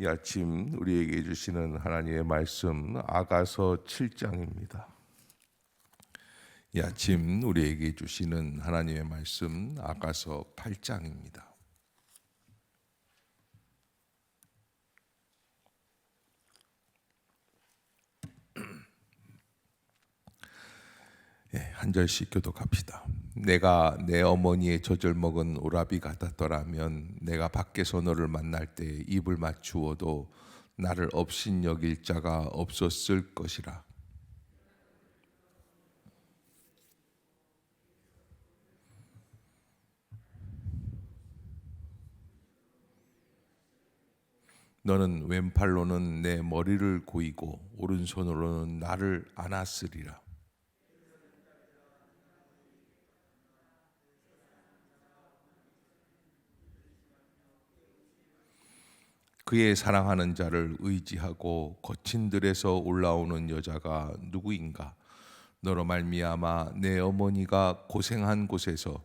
이 아침 우리에게 주시는 하나님의 말씀 아가서 7장입니다. 이 아침 우리에게 주시는 하나님의 말씀 아가서 8장입니다. 한 절씩 교독합시다. 내가 내 어머니의 젖을 먹은 오라비 같았더라면 내가 밖에서 너를 만날 때 입을 맞추어도 나를 업신여길 자가 없었을 것이라. 너는 왼팔로는 내 머리를 고이고 오른손으로는 나를 안았으리라. 그의 사랑하는 자를 의지하고 거친 들에서 올라오는 여자가 누구인가? 너로 말미암아 내 어머니가 고생한 곳에서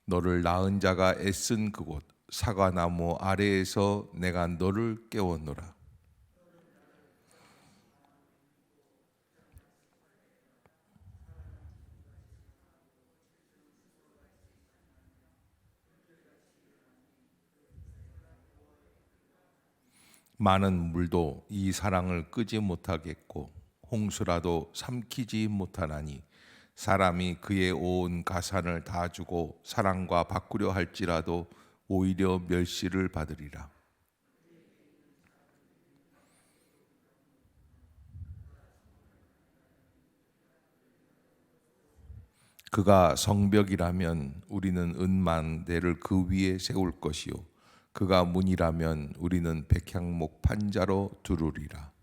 너를 낳은 자가 애쓴 그곳 사과나무 아래에서 내가 너를 깨웠노라. 많은 물도 이 사랑을 끄지 못하겠고 홍수라도 삼키지 못하나니 사람이 그의 온 가산을 다 주고 사랑과 바꾸려 할지라도 오히려 멸시를 받으리라. 그가 성벽이라면 우리는 은만대를 그 위에 세울 것이요 그가 문이라면 우리는 백향목 판자로 두르리라.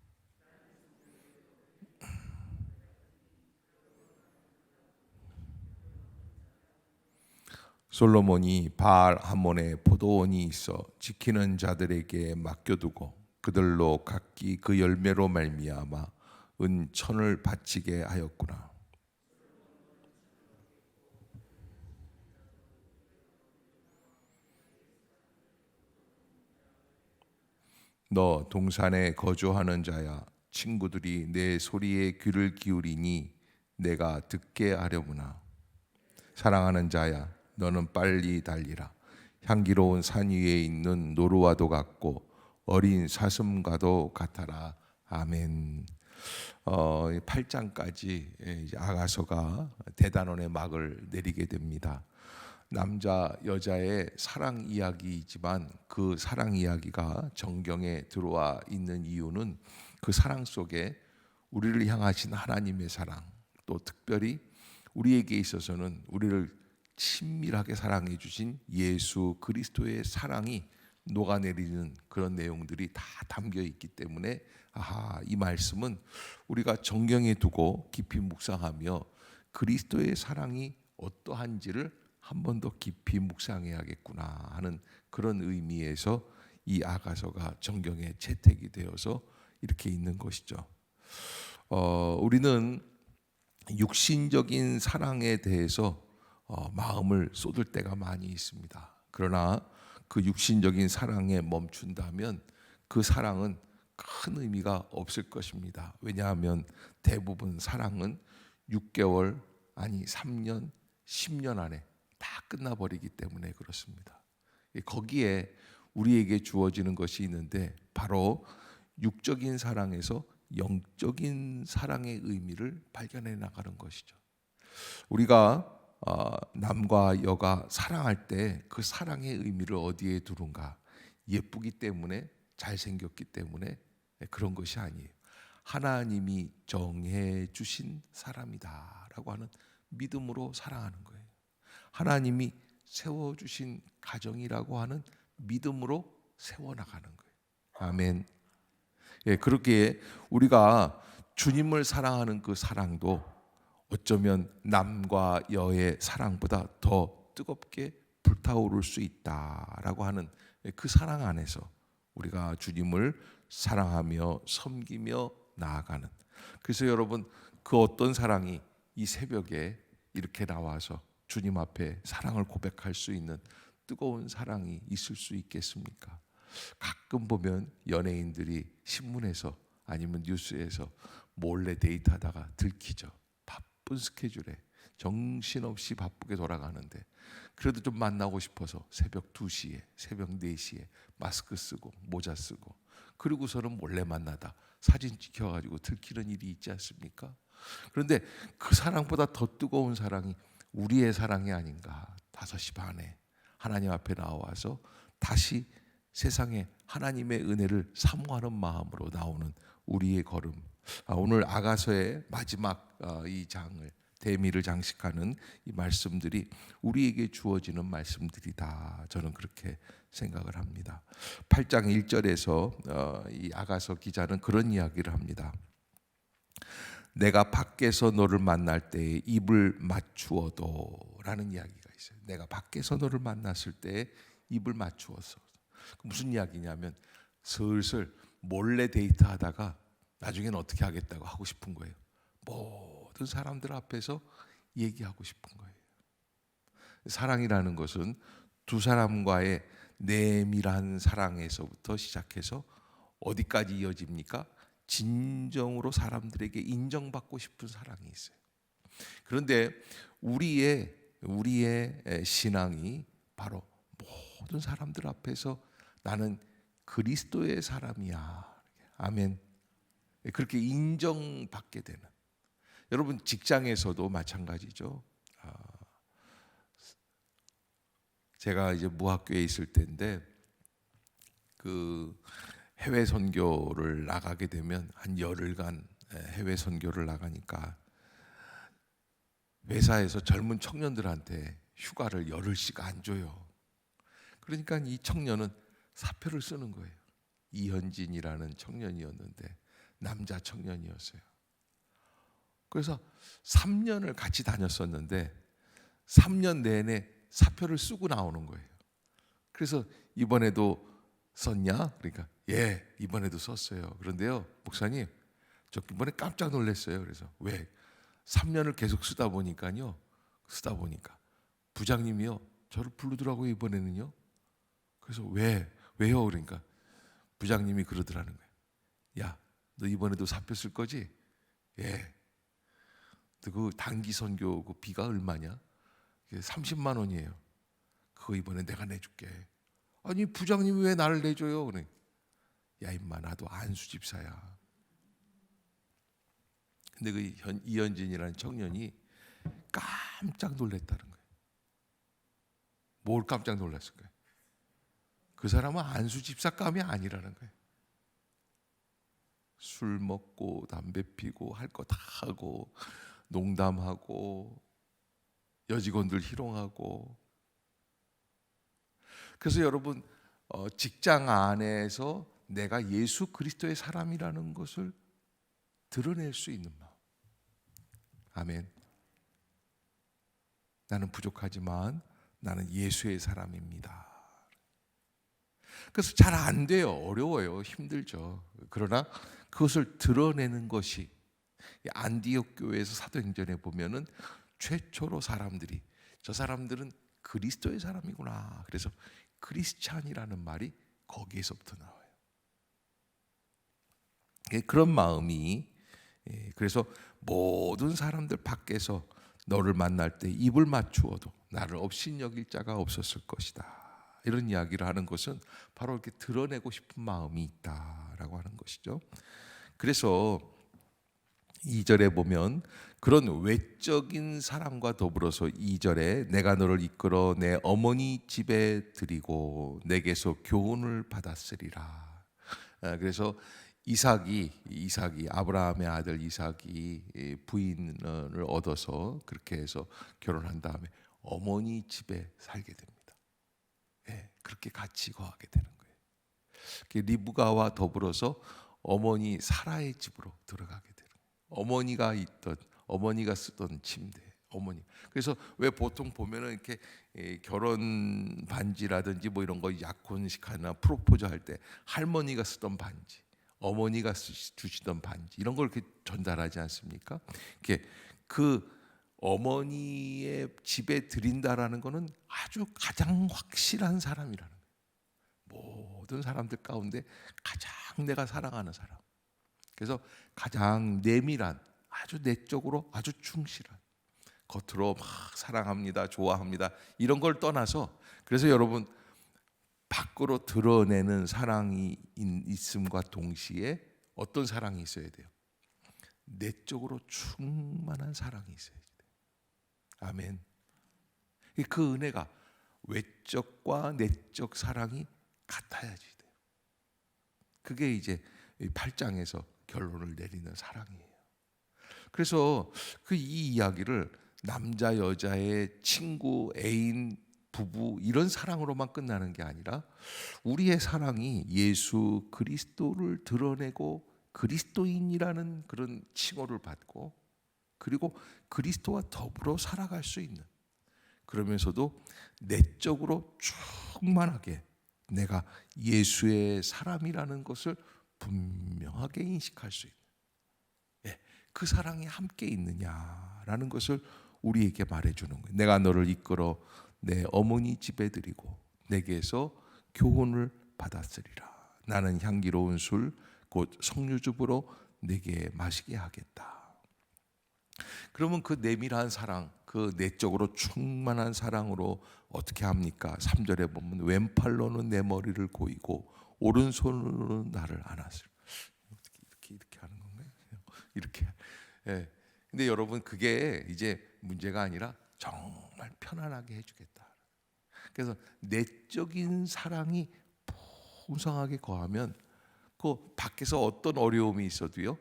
솔로몬이 바알 하몬에 포도원이 있어 지키는 자들에게 맡겨두고 그들로 각기 그 열매로 말미암아 은천을 바치게 하였구나. 너 동산에 거주하는 자야, 친구들이 내 소리에 귀를 기울이니 내가 듣게 하려구나. 사랑하는 자야, 너는 빨리 달리라. 향기로운 산 위에 있는 노루와도 같고 어린 사슴과도 같아라. 아멘. 8장까지 아가서가 대단원의 막을 내리게 됩니다. 남자 여자의 사랑 이야기이지만 그 사랑 이야기가 정경에 들어와 있는 이유는 그 사랑 속에 우리를 향하신 하나님의 사랑, 또 특별히 우리에게 있어서는 우리를 친밀하게 사랑해 주신 예수 그리스도의 사랑이 녹아내리는 그런 내용들이 다 담겨 있기 때문에 이 말씀은 우리가 정경에 두고 깊이 묵상하며 그리스도의 사랑이 어떠한지를 한 번 더 깊이 묵상해야겠구나 하는 그런 의미에서 이 아가서가 정경에 채택이 되어서 이렇게 있는 것이죠. 우리는 육신적인 사랑에 대해서 마음을 쏟을 때가 많이 있습니다. 그러나 그 육신적인 사랑에 멈춘다면 그 사랑은 큰 의미가 없을 것입니다. 왜냐하면 대부분 사랑은 6개월 아니 3년, 10년 안에 다 끝나버리기 때문에 그렇습니다. 거기에 우리에게 주어지는 것이 있는데 바로 육적인 사랑에서 영적인 사랑의 의미를 발견해 나가는 것이죠. 우리가 남과 여가 사랑할 때 그 사랑의 의미를 어디에 두는가? 예쁘기 때문에, 잘생겼기 때문에 그런 것이 아니에요. 하나님이 정해 주신 사람이다라고 하는 믿음으로 사랑하는 거예요. 하나님이 세워주신 가정이라고 하는 믿음으로 세워나가는 거예요. 아멘. 그렇게 우리가 주님을 사랑하는 그 사랑도 어쩌면 남과 여의 사랑보다 더 뜨겁게 불타오를 수 있다라고 하는 그 사랑 안에서 우리가 주님을 사랑하며 섬기며 나아가는. 그래서 여러분, 그 어떤 사랑이 이 새벽에 이렇게 나와서 주님 앞에 사랑을 고백할 수 있는 뜨거운 사랑이 있을 수 있겠습니까? 가끔 보면 연예인들이 신문에서 아니면 뉴스에서 몰래 데이트하다가 들키죠. 바쁜 스케줄에 정신없이 바쁘게 돌아가는데 그래도 좀 만나고 싶어서 새벽 2시에 새벽 4시에 마스크 쓰고 모자 쓰고 그리고서는 몰래 만나다 사진 찍혀가지고 들키는 일이 있지 않습니까? 그런데 그 사랑보다 더 뜨거운 사랑이 우리의 사랑이 아닌가. 5시 반에 하나님 앞에 나와서 다시 세상에 하나님의 은혜를 사모하는 마음으로 나오는 우리의 걸음. 오늘 아가서의 마지막 이 장을 대미를 장식하는 이 말씀들이 우리에게 주어지는 말씀들이다. 저는 그렇게 생각을 합니다. 8장 1절에서 이 아가서 기자는 그런 이야기를 합니다. 내가 밖에서 너를 만날 때에 입을 맞추어도 라는 이야기가 있어요. 내가 밖에서 너를 만났을 때에 입을 맞추어서. 무슨 이야기냐면 슬슬 몰래 데이트하다가 나중에는 어떻게 하겠다고 하고 싶은 거예요. 모든 사람들 앞에서 얘기하고 싶은 거예요. 사랑이라는 것은 두 사람과의 내밀한 사랑에서부터 시작해서 어디까지 이어집니까? 진정으로 사람들에게 인정받고 싶은 사랑이 있어요. 그런데 우리의 신앙이 바로 모든 사람들 앞에서 나는 그리스도의 사람이야. 아멘. 그렇게 인정받게 되는. 여러분 직장에서도 마찬가지죠. 제가 이제 무학교에 있을 때인데 그 해외 선교를 나가게 되면 한 열흘간 해외 선교를 나가니까 회사에서 젊은 청년들한테 휴가를 열흘씩 안 줘요. 그러니까 이 청년은 사표를 쓰는 거예요. 이현진이라는 청년이었는데 남자 청년이었어요. 그래서 3년을 같이 다녔었는데 3년 내내 사표를 쓰고 나오는 거예요. 그래서 이번에도 썼냐? 그러니까 예, 이번에도 썼어요. 그런데요, 목사님, 저 이번에 깜짝 놀랐어요. 그래서 왜? 3년을 계속 쓰다 보니까 부장님이요 저를 부르더라고요 이번에는요. 그래서 왜요? 그러니까 부장님이 그러더라는 거예요. 야, 너 이번에도 사표 쓸 거지? 예. 그 단기 선교 그 비가 얼마냐? 30만 원이에요. 그거 이번에 내가 내줄게. 아니 부장님이 왜 나를 내줘요? 그래. 야 임마 나도 안수 집사야. 근데 그 이현진이라는 청년이 깜짝 놀랐다는 거예요. 뭘 깜짝 놀랐을까요? 그 사람은 안수 집사감이 아니라는 거예요. 술 먹고 담배 피고 할 거 다 하고 농담하고 여직원들 희롱하고. 그래서 여러분 직장 안에서 내가 예수 그리스도의 사람이라는 것을 드러낼 수 있는 마음. 아멘. 나는 부족하지만 나는 예수의 사람입니다. 그래서 잘 안 돼요. 어려워요. 힘들죠. 그러나 그것을 드러내는 것이 안디옥 교회에서 사도행전에 보면은 최초로 사람들이 저 사람들은 그리스도의 사람이구나. 그래서 크리스찬이라는 말이 거기에서부터 나와요. 그런 마음이 그래서 모든 사람들 밖에서 너를 만날 때 입을 맞추어도 나를 업신여길 자가 없었을 것이다. 이런 이야기를 하는 것은 바로 이렇게 드러내고 싶은 마음이 있다라고 하는 것이죠. 그래서 2절에 보면 그런 외적인 사랑과 더불어서 2절에 내가 너를 이끌어 내 어머니 집에 들이고 내게서 교훈을 받았으리라. 그래서 이삭이 아브라함의 아들 이삭이 부인을 얻어서 그렇게 해서 결혼한 다음에 어머니 집에 살게 됩니다. 예, 그렇게 같이 거하게 되는 거예요. 리브가와 더불어서 어머니 사라의 집으로 들어가게 되는 거예요. 어머니가 쓰던 침대. 그래서 왜 보통 보면은 이렇게 결혼 반지라든지 뭐 이런 거 약혼식 하나 프로포즈 할 때 할머니가 쓰던 반지, 어머니가 주시던 반지 이런 걸 이렇게 전달하지 않습니까? 이렇게 그 어머니의 집에 들인다라는 것은 아주 가장 확실한 사람이라는 거예요. 모든 사람들 가운데 가장 내가 사랑하는 사람. 그래서 가장 내밀한, 아주 내적으로 아주 충실한, 겉으로 막 사랑합니다, 좋아합니다 이런 걸 떠나서, 그래서 여러분 밖으로 드러내는 사랑이 있음과 동시에 어떤 사랑이 있어야 돼요? 내적으로 충만한 사랑이 있어야 돼요. 아멘. 그 은혜가 외적과 내적 사랑이 같아야지 돼요. 그게 이제 8장에서 결론을 내리는 사랑이에요. 그래서 그 이 이야기를 남자 여자의 친구, 애인, 부부 이런 사랑으로만 끝나는 게 아니라 우리의 사랑이 예수 그리스도를 드러내고 그리스도인이라는 그런 칭호를 받고, 그리고 그리스도와 더불어 살아갈 수 있는, 그러면서도 내적으로 충만하게 내가 예수의 사람이라는 것을 분명하게 인식할 수 있는, 그 사랑이 함께 있느냐라는 것을 우리에게 말해주는 거예요. 내가 너를 이끌어 내 어머니 집에 드리고 내게서 교훈을 받았으리라. 나는 향기로운 술 곧 석류즙으로 내게 마시게 하겠다. 그러면 그 내밀한 사랑, 그 내적으로 충만한 사랑으로 어떻게 합니까? 3절에 보면 왼팔로는 내 머리를 고이고 오른손으로는 나를 안았을. 이렇게 하는 건가요? 이렇게. 예. 근데 여러분 그게 이제 문제가 아니라 정말 편안하게 해주겠다. 그래서 내적인 사랑이 풍성하게 거하면 그 밖에서 어떤 어려움이 있어도요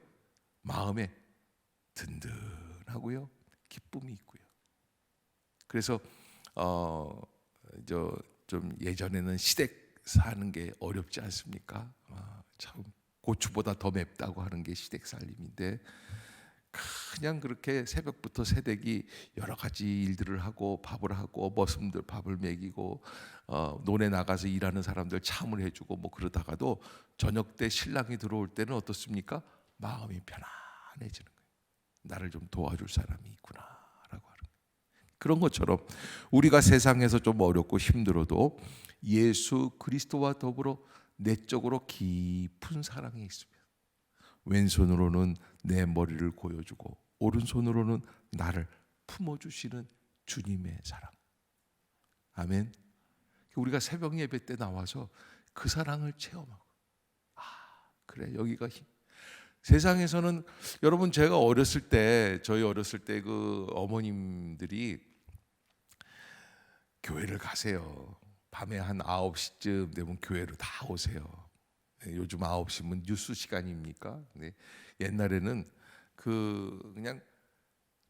마음에 든든하고요 기쁨이 있고요. 그래서 좀 예전에는 시댁 사는 게 어렵지 않습니까? 참 고추보다 더 맵다고 하는 게 시댁 살림인데, 그냥 그렇게 새벽부터 새댁이 여러 가지 일들을 하고 밥을 하고 머슴들 밥을 먹이고 논에 나가서 일하는 사람들 참을 해주고 뭐 그러다가도 저녁 때 신랑이 들어올 때는 어떻습니까? 마음이 편안해지는 거예요. 나를 좀 도와줄 사람이 있구나라고 하는 거예요. 그런 것처럼 우리가 세상에서 좀 어렵고 힘들어도 예수 그리스도와 더불어 내적으로 깊은 사랑이 있으면 왼손으로는 내 머리를 고여주고 오른손으로는 나를 품어주시는 주님의 사랑. 아멘. 우리가 새벽 예배 때 나와서 그 사랑을 체험하고, 그래 여기가 세상에서는, 여러분 제가 어렸을 때, 저희 어렸을 때 그 어머님들이 교회를 가세요. 밤에 한 9시쯤 되면 교회로 다 오세요. 요즘 9시면 뉴스 시간입니까? 네. 옛날에는 그냥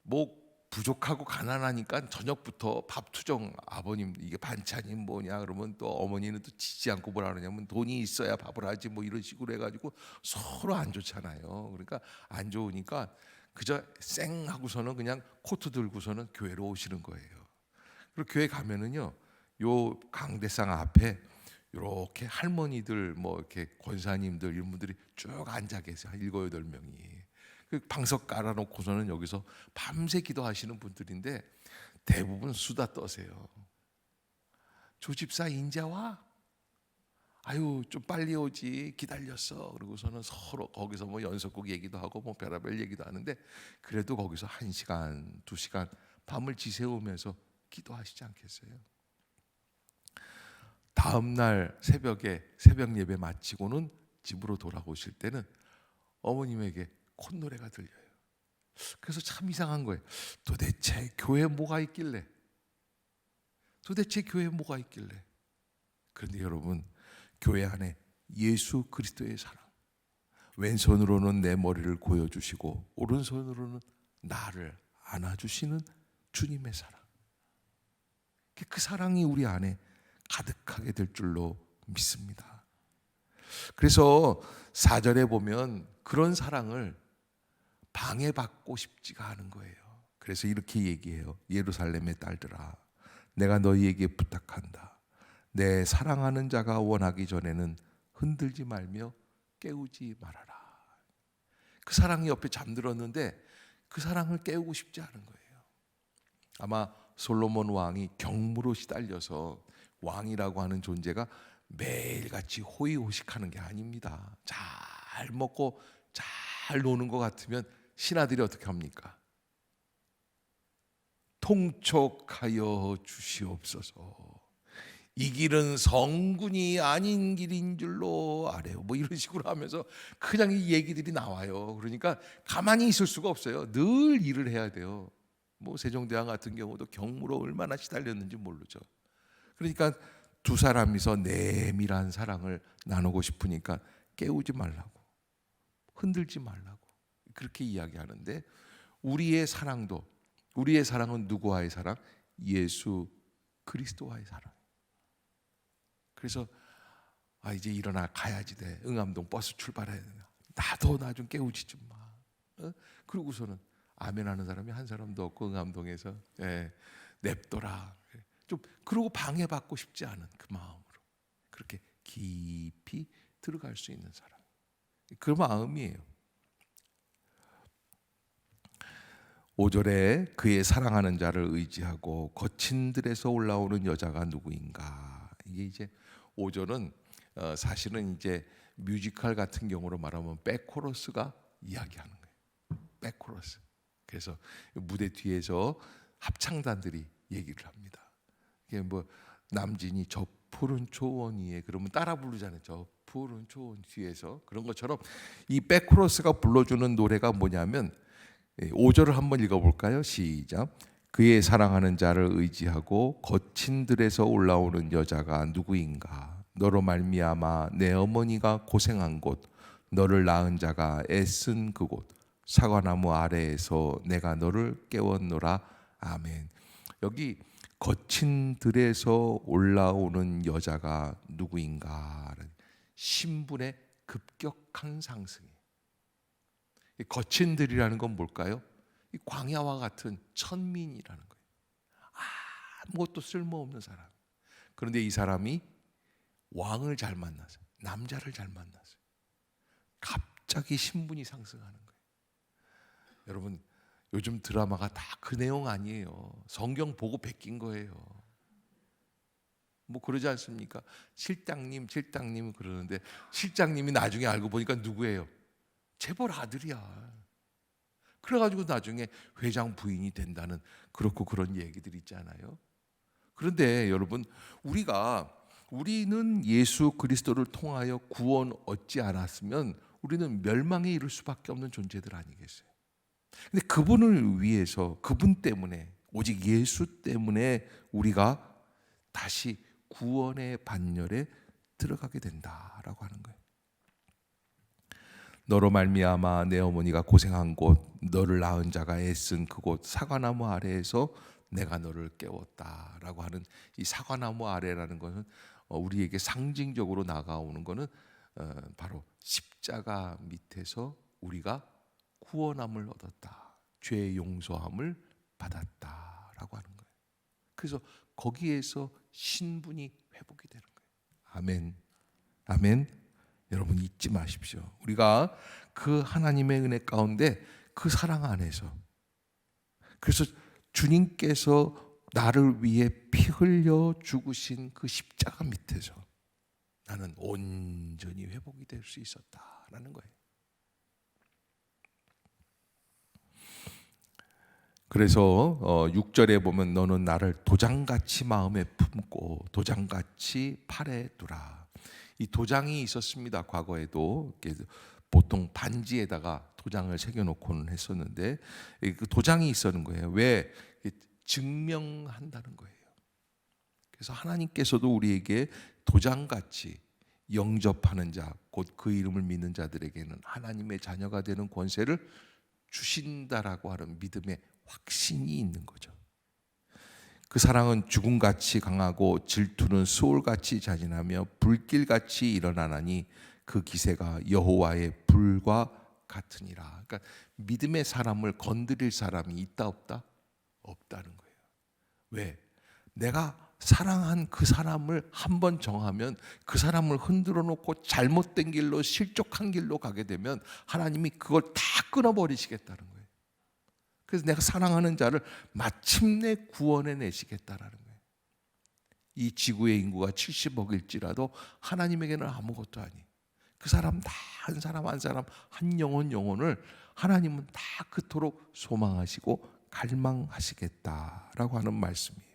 뭐 부족하고 가난하니까 저녁부터 밥 투정, 아버님 이게 반찬이 뭐냐 그러면 또 어머니는 또 지지 않고 뭐라 그러냐면 돈이 있어야 밥을 하지 뭐 이런 식으로 해가지고 서로 안 좋잖아요. 그러니까 안 좋으니까 그저 쌩 하고서는 그냥 코트 들고서는 교회로 오시는 거예요. 그리고 교회 가면은요 요 강대상 앞에 이렇게 할머니들 뭐 이렇게 권사님들 이런 분들이 쭉 앉아 계세요. 한 7, 8명이. 그 방석 깔아놓고서는 여기서 밤새 기도하시는 분들인데 대부분 수다 떠세요. 조집사 인제 와? 아유 좀 빨리 오지 기다렸어. 그러고서는 서로 거기서 뭐 연속곡 얘기도 하고 뭐 별의별 얘기도 하는데, 그래도 거기서 1시간, 2시간 밤을 지새우면서 기도하시지 않겠어요? 다음 날 새벽에 새벽 예배 마치고는 집으로 돌아오실 때는 어머님에게 콧노래가 들려요. 그래서 참 이상한 거예요. 도대체 교회에 뭐가 있길래? 도대체 교회에 뭐가 있길래? 그런데 여러분 교회 안에 예수 그리스도의 사랑, 왼손으로는 내 머리를 고여주시고 오른손으로는 나를 안아주시는 주님의 사랑, 그 사랑이 우리 안에 가득하게 될 줄로 믿습니다. 그래서 4절에 보면 그런 사랑을 방해받고 싶지가 않은 거예요. 그래서 이렇게 얘기해요. 예루살렘의 딸들아, 내가 너희에게 부탁한다. 내 사랑하는 자가 원하기 전에는 흔들지 말며 깨우지 말아라. 그 사랑이 옆에 잠들었는데 그 사랑을 깨우고 싶지 않은 거예요. 아마 솔로몬 왕이 경무로 시달려서 왕이라고 하는 존재가 매일같이 호의호식하는 게 아닙니다. 잘 먹고 잘 노는 것 같으면 신하들이 어떻게 합니까? 통촉하여 주시옵소서. 이 길은 성군이 아닌 길인 줄로 아래요. 뭐 이런 식으로 하면서 그냥 이 얘기들이 나와요. 그러니까 가만히 있을 수가 없어요. 늘 일을 해야 돼요. 뭐 세종대왕 같은 경우도 경무로 얼마나 시달렸는지 모르죠. 그러니까 두 사람이서 내밀한 사랑을 나누고 싶으니까 깨우지 말라고, 흔들지 말라고 그렇게 이야기하는데, 우리의 사랑은 누구와의 사랑? 예수 그리스도와의 사랑. 그래서 이제 일어나 가야지 돼. 응암동 버스 출발해야 돼. 나도 나 좀 깨우지 좀 마. 그러고서는 아멘 하는 사람이 한 사람도 없고 응암동에서 냅둬라. 좀 그러고 방해받고 싶지 않은 그 마음으로 그렇게 깊이 들어갈 수 있는 사람, 그 마음이에요. 5절에 그의 사랑하는 자를 의지하고 거친 들에서 올라오는 여자가 누구인가. 이게 이제 5절은 사실은 이제 뮤지컬 같은 경우로 말하면 백코러스가 이야기하는 거예요. 백코러스. 그래서 무대 뒤에서 합창단들이 얘기를 합니다. 이게 뭐 남진이 저 푸른 초원 위에 그러면 따라 부르잖아요. 저 푸른 초원 뒤에서. 그런 것처럼 이 백코러스가 불러주는 노래가 뭐냐면 5절을 한번 읽어볼까요? 시작. 그의 사랑하는 자를 의지하고 거친 들에서 올라오는 여자가 누구인가. 너로 말미암아 내 어머니가 고생한 곳, 너를 낳은 자가 애쓴 그곳, 사과나무 아래에서 내가 너를 깨웠노라. 아멘. 여기 거친 들에서 올라오는 여자가 누구인가. 신분의 급격한 상승. 거친 들이라는 건 뭘까요? 이 광야와 같은 천민이라는 거예요. 아무것도 쓸모없는 사람. 그런데 이 사람이 왕을 잘 만나서, 남자를 잘 만나서 갑자기 신분이 상승하는 거예요. 여러분, 요즘 드라마가 다 그 내용 아니에요. 성경 보고 베낀 거예요. 뭐 그러지 않습니까? 실장님 그러는데 실장님이 나중에 알고 보니까 누구예요? 재벌 아들이야. 그래가지고 나중에 회장 부인이 된다는 그렇고 그런 얘기들 있잖아요. 그런데 여러분, 우리는 예수 그리스도를 통하여 구원 얻지 않았으면 우리는 멸망에 이를 수밖에 없는 존재들 아니겠어요? 근데 그분을 위해서, 그분 때문에, 오직 예수 때문에 우리가 다시 구원의 반열에 들어가게 된다라고 하는 거예요. 너로 말미암아 내 어머니가 고생한 곳, 너를 낳은 자가 애쓴 그곳, 사과나무 아래에서 내가 너를 깨웠다라고 하는 이 사과나무 아래라는 것은 우리에게 상징적으로 나가오는 것은 바로 십자가 밑에서 우리가 구원함을 얻었다, 죄의 용서함을 받았다라고 하는 거예요. 그래서 거기에서 신분이 회복이 되는 거예요. 아멘. 아멘. 여러분 잊지 마십시오. 우리가 그 하나님의 은혜 가운데 그 사랑 안에서, 그래서 주님께서 나를 위해 피 흘려 죽으신 그 십자가 밑에서 나는 온전히 회복이 될 수 있었다라는 거예요. 그래서 6절에 보면 너는 나를 도장같이 마음에 품고 도장같이 팔에 두라. 이 도장이 있었습니다. 과거에도 보통 반지에다가 도장을 새겨놓고는 했었는데 그 도장이 있었는 거예요. 왜? 증명한다는 거예요. 그래서 하나님께서도 우리에게 도장같이 영접하는 자, 곧 그 이름을 믿는 자들에게는 하나님의 자녀가 되는 권세를 주신다라고 하는 믿음의 확신이 있는 거죠. 그 사랑은 죽음같이 강하고 질투는 수올같이 잔인하며 불길같이 일어나나니 그 기세가 여호와의 불과 같으니라. 그러니까 믿음의 사람을 건드릴 사람이 있다 없다? 없다는 거예요. 왜? 내가 사랑한 그 사람을 한번 정하면 그 사람을 흔들어 놓고 잘못된 길로, 실족한 길로 가게 되면 하나님이 그걸 다 끊어버리시겠다는 거예요. 그래서 내가 사랑하는 자를 마침내 구원해 내시겠다라는 거예요. 이 지구의 인구가 70억일지라도 하나님에게는 아무것도 아니. 그 사람 다 한 사람 한 사람 한 영혼을 하나님은 다 그토록 소망하시고 갈망하시겠다라고 하는 말씀이에요.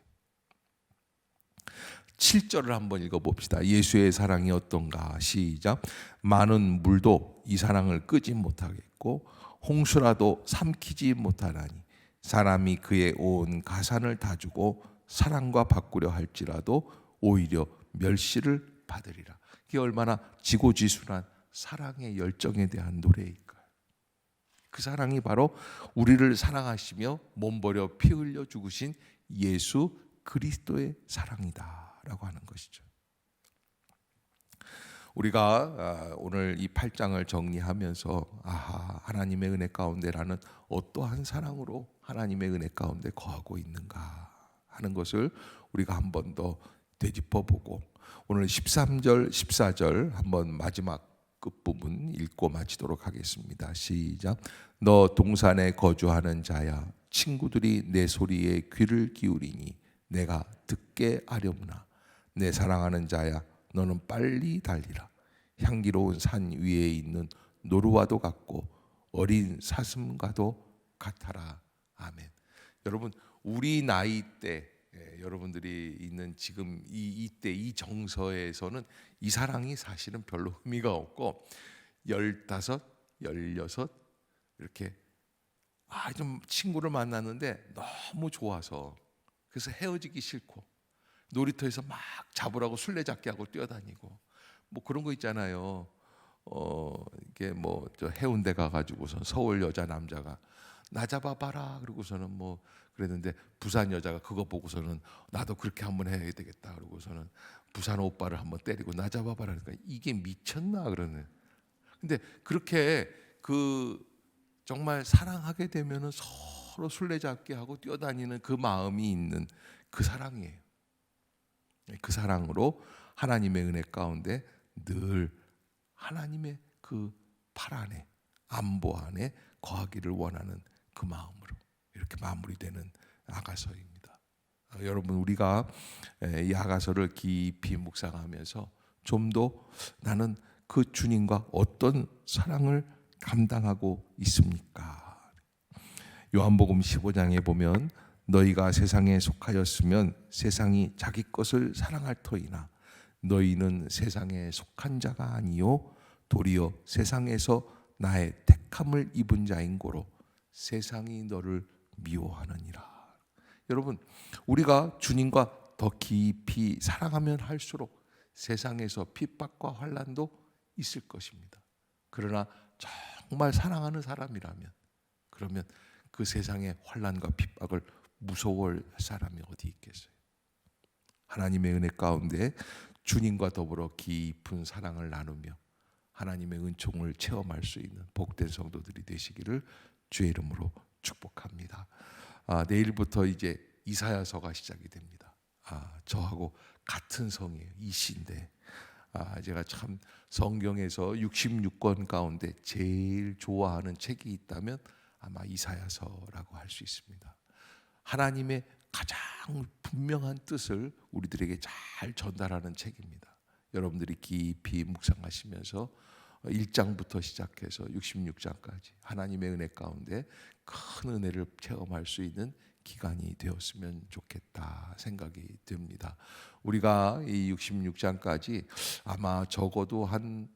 7절을 한번 읽어봅시다. 예수의 사랑이 어떤가? 시작. 많은 물도 이 사랑을 끄지 못하겠고 홍수라도 삼키지 못하나니 사람이 그의 온 가산을 다 주고 사랑과 바꾸려 할지라도 오히려 멸시를 받으리라. 이게 얼마나 지고지순한 사랑의 열정에 대한 노래일까요? 그 사랑이 바로 우리를 사랑하시며 몸버려 피 흘려 죽으신 예수 그리스도의 사랑이다라고 하는 것이죠. 우리가 오늘 이 8장을 정리하면서 하나님의 은혜 가운데라는 어떠한 사랑으로 하나님의 은혜 가운데 거하고 있는가 하는 것을 우리가 한 번 더 되짚어보고, 오늘 13절 14절 한번 마지막 끝부분 읽고 마치도록 하겠습니다. 시작. 너 동산에 거주하는 자야, 친구들이 내 소리에 귀를 기울이니 내가 듣게 하렵나. 내 사랑하는 자야, 너는 빨리 달리라. 향기로운 산 위에 있는 노루와도 같고 어린 사슴과도 같아라. 아멘. 여러분, 우리 나이 때 여러분들이 있는 지금 이때 이 정서에서는 이 사랑이 사실은 별로 의미가 없고 15, 16 이렇게 좀 친구를 만났는데 너무 좋아서 그래서 헤어지기 싫고 놀이터에서 막 잡으라고 술래잡기 하고 뛰어다니고 뭐 그런 거 있잖아요. 이게 뭐 저 해운대 가가지고선 서울 여자 남자가 나 잡아봐라 그러고서는 뭐 그랬는데 부산 여자가 그거 보고서는 나도 그렇게 한번 해야 되겠다 그러고서는 부산 오빠를 한번 때리고 나 잡아봐라. 그러니까 이게 미쳤나 그러네. 근데 그렇게 그 정말 사랑하게 되면은 서로 술래잡기 하고 뛰어다니는 그 마음이 있는 그 사랑이에요. 그 사랑으로 하나님의 은혜 가운데 늘 하나님의 그 팔 안에 안보 안에 거하기를 원하는 그 마음으로 이렇게 마무리되는 아가서입니다. 여러분, 우리가 이 아가서를 깊이 묵상하면서 좀 더 나는 그 주님과 어떤 사랑을 감당하고 있습니까? 요한복음 15장에 보면 너희가 세상에 속하였으면 세상이 자기 것을 사랑할 터이나 너희는 세상에 속한 자가 아니요 도리어 세상에서 나의 택함을 입은 자인 고로 세상이 너를 미워하느니라. 여러분, 우리가 주님과 더 깊이 사랑하면 할수록 세상에서 핍박과 환난도 있을 것입니다. 그러나 정말 사랑하는 사람이라면 그러면 그 세상의 환난과 핍박을 무서워할 사람이 어디 있겠어요? 하나님의 은혜 가운데 주님과 더불어 깊은 사랑을 나누며 하나님의 은총을 체험할 수 있는 복된 성도들이 되시기를 주의 이름으로 축복합니다. 내일부터 이제 이사야서가 시작이 됩니다. 저하고 같은 성이에요. 이시인데 제가 참 성경에서 66권 가운데 제일 좋아하는 책이 있다면 아마 이사야서라고 할 수 있습니다. 하나님의 가장 분명한 뜻을 우리들에게 잘 전달하는 책입니다. 여러분들이 깊이 묵상하시면서 1장부터 시작해서 66장까지 하나님의 은혜 가운데 큰 은혜를 체험할 수 있는 기간이 되었으면 좋겠다 생각이 듭니다. 우리가 이 66장까지 아마 적어도 한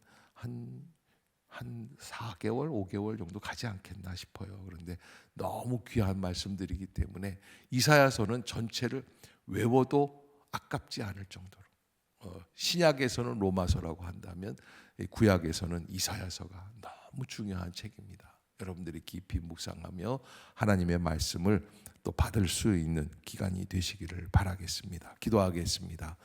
4개월, 5개월 정도 가지 않겠나 싶어요. 그런데 너무 귀한 말씀들이기 때문에 이사야서는 전체를 외워도 아깝지 않을 정도로, 신약에서는 로마서라고 한다면 구약에서는 이사야서가 너무 중요한 책입니다. 여러분들이 깊이 묵상하며 하나님의 말씀을 또 받을 수 있는 기간이 되시기를 바라겠습니다. 기도하겠습니다.